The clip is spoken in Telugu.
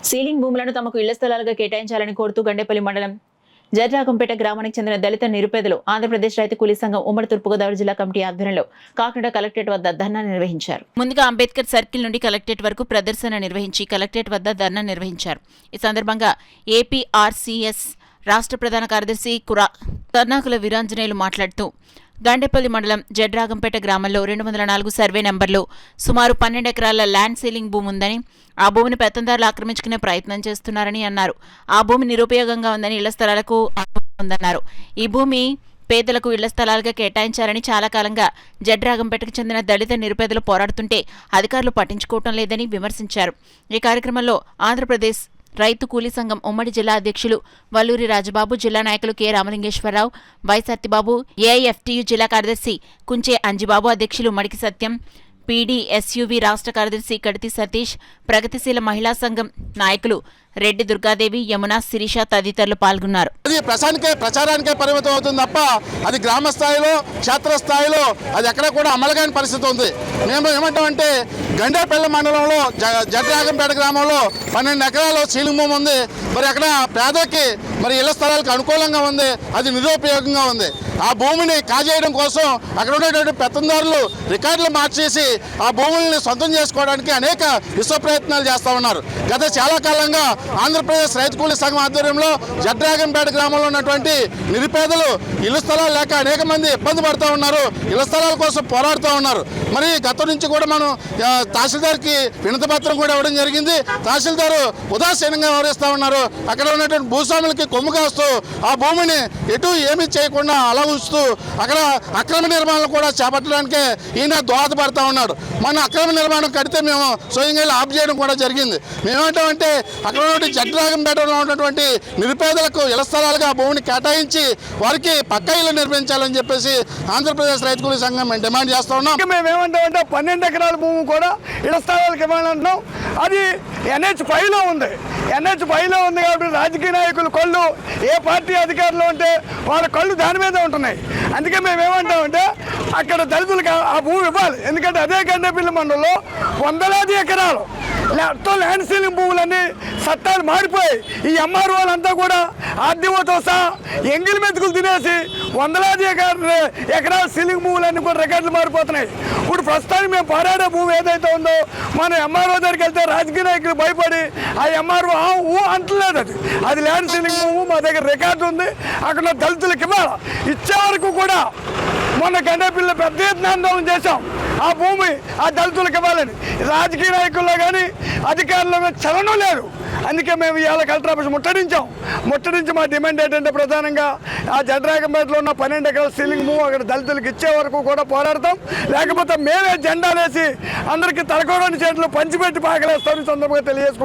సీలింగ్ భూములను తమకు ఇళ్ల స్థలాలుగా కేటాయించాలని కోరుతూ గండేపల్లి మండలం జడ్రాగంపేట గ్రామానికి చెందిన దళిత నిరుపేదలు ఆంధ్రప్రదేశ్ రైతు కూలీ సంఘం ఉమ్మడి తూర్పుగోదావరి జిల్లా కమిటీ ఆధ్వర్యంలో కాకినాడ కలెక్టరేట్ వద్ద ధర్నా నిర్వహించారు. ముందుగా అంబేద్కర్ సర్కిల్ నుండి కలెక్టరేట్ వరకు ప్రదర్శన నిర్వహించి కలెక్టరేట్ వద్ద ధర్నా నిర్వహించారు. ఈ సందర్భంగా ఏపీఆర్సీఎస్ రాష్ట్ర ప్రధాన కార్యదర్శి కర్ణాకుల వీరాంజనేయులు మాట్లాడుతూ గండేపల్లి మండలం జడ్రాగంపేట గ్రామంలో 204 సర్వే నెంబర్లో సుమారు 12 ఎకరాల ల్యాండ్ సీలింగ్ భూమి ఉందని, ఆ భూమిని పెత్తందారులు ఆక్రమించుకునే ప్రయత్నం చేస్తున్నారని అన్నారు. ఆ భూమి నిరుపయోగంగా ఉందని, ఇళ్ల స్థలాలకు ఉందన్నారు. ఈ భూమి పేదలకు ఇళ్ల స్థలాలుగా కేటాయించాలని చాలా కాలంగా జడ్రాగంపేటకు చెందిన దళిత నిరుపేదలు పోరాడుతుంటే అధికారులు పట్టించుకోవటం లేదని విమర్శించారు. ఈ కార్యక్రమంలో ఆంధ్రప్రదేశ్ రైతు కూలీ సంఘం ఉమ్మడి జిల్లా అధ్యక్షులు వల్లూరి రాజబాబు, జిల్లా నాయకులు K Ramalingeswararao, Y Satyababu, AIFTU జిల్లా కార్యదర్శి కుంచే అంజిబాబు, అధ్యక్షులు మడికి సత్యం, పీడీఎస్యువి రాష్ట్ర కార్యదర్శి కడితి సతీష్, ప్రగతిశీల మహిళా సంఘం నాయకులు రెడ్డి దుర్గాదేవి, యమున, శిరీష తదితరులు పాల్గొన్నారు. అది ప్రచారానికే పరిమితం అవుతుంది తప్ప అది గ్రామ స్థాయిలో, క్షేత్ర స్థాయిలో అది ఎక్కడ కూడా అమలు కాని పరిస్థితి ఉంది. మేము ఏమంటామంటే గండేపల్లి మండలంలో జడ్రాగంపేట గ్రామంలో 12 ఎకరాలు సీలింగ్ భూమి ఉంది. మరి అక్కడ పేదకి మరి ఇళ్ల స్థలాలకు అనుకూలంగా ఉంది, అది నిరుపయోగంగా ఉంది. ఆ భూమిని కాజేయడం కోసం అక్కడ ఉండేటువంటి పెత్తందారులు రికార్డులు మార్చేసి ఆ భూముల్ని సొంతం చేసుకోవడానికి అనేక విశ్వ ప్రయత్నాలు చేస్తూ ఉన్నారు. గత చాలా కాలంగా ఆంధ్రప్రదేశ్ రైతు కూలీ సంఘం ఆధ్వర్యంలో జడ్రాగంపేట గ్రామంలో ఉన్నటువంటి నిరుపేదలు ఇళ్ల స్థలాలు లేక అనేక మంది ఇబ్బంది పడుతూ ఉన్నారు, ఇళ్ల స్థలాల కోసం పోరాడుతూ ఉన్నారు. మరి గత నుంచి కూడా మనం తహసీల్దార్కి వినతి పత్రం కూడా ఇవ్వడం జరిగింది. తహసీల్దారు ఉదాసీనంగా వ్యవహరిస్తూ ఉన్నారు. అక్కడ ఉన్నటువంటి భూస్వాములకి కొమ్ము కాస్తూ ఆ భూమిని ఎటు ఏమీ చేయకుండా అలా ఉంచుతూ అక్కడ అక్రమ నిర్మాణాలు కూడా చేపట్టడానికి ఈయన దోహదపడతా ఉన్నాడు. మన అక్రమ నిర్మాణం కడితే మేము స్వయంగా ఆఫ్ చేయడం కూడా జరిగింది. మేమేంటామంటే అక్కడ ఉన్నటువంటి జడ్రాగంపేటలో ఉన్నటువంటి నిరుపేదలకు ఇళ్ల స్థలాలుగా భూమిని కేటాయించి వారికి పక్కా ఇల్లు నిర్మించాలని చెప్పేసి ఆంధ్రప్రదేశ్ రైతు కూలీ సంఘం మేము డిమాండ్ చేస్తా ఉన్నాం. మేమేమంటామంటే 12 ఎకరాల భూమి కూడా ఇళ్ల స్థలాలకు ఇవ్వాలంటున్నాం. అది NH5లో ఉంది. NH5లో ఉంది కాబట్టి రాజకీయ నాయకులు కళ్ళు, ఏ పార్టీ అధికారులు ఉంటే వాళ్ళ కళ్ళు దాని మీద ఉంటున్నాయి. అందుకే మేమేమంటామంటే అక్కడ దళితులకు ఆ భూమి ఇవ్వాలి. ఎందుకంటే అదే గండేపల్లి మండలంలో వందలాది ఎకరాలు ల్యాండ్ సీలింగ్ భూములన్నీ చట్టాలు మారిపోయి ఈ ఎంఆర్ఓలంతా కూడా ఆర్డీఓతో సహా ఎంగిల్ మెతుకులు తినేసి వందలాది ఎకరాల సీలింగ్ భూములన్నీ కూడా రికార్డులు మారిపోతున్నాయి. ఇప్పుడు ప్రస్తుతానికి మేము పోరాడే భూమి ఏదైతే ఉందో మన ఎంఆర్ఓ దగ్గరికి వెళ్తే రాజకీయ నాయకులు భయపడి ఆ ఎంఆర్ఓ అంటలేదు. అది ల్యాండ్ సీలింగ్ భూమి మా దగ్గర రికార్డు ఉంది, అక్కడ దళితులకు ఇవ్వాలి. ఇచ్చే వరకు కూడా మొన్న గండేపల్లిలో పెద్ద ఎత్తున ఆందోళన చేశాం. ఆ భూమి ఆ దళితులకు ఇవ్వాలని రాజకీయ నాయకుల్లో కానీ అధికారుల్లో చలనం లేదు. అందుకే మేము ఇవాళ కలెక్టర్ ఆఫీస్ ముట్టడించి మా డిమాండ్ ఏంటంటే ప్రధానంగా ఆ జడ్రాగంపేటలో ఉన్న 12 ఎకరాల సీలింగ్ భూమి అక్కడ దళితులకు ఇచ్చే వరకు కూడా పోరాడతాం. లేకపోతే మేమే జెండాలేసి అందరికీ తలకోడని చేతులు పంచిపెట్టి పాకలేస్తామని సందర్భంగా తెలియజేసుకుంటాం.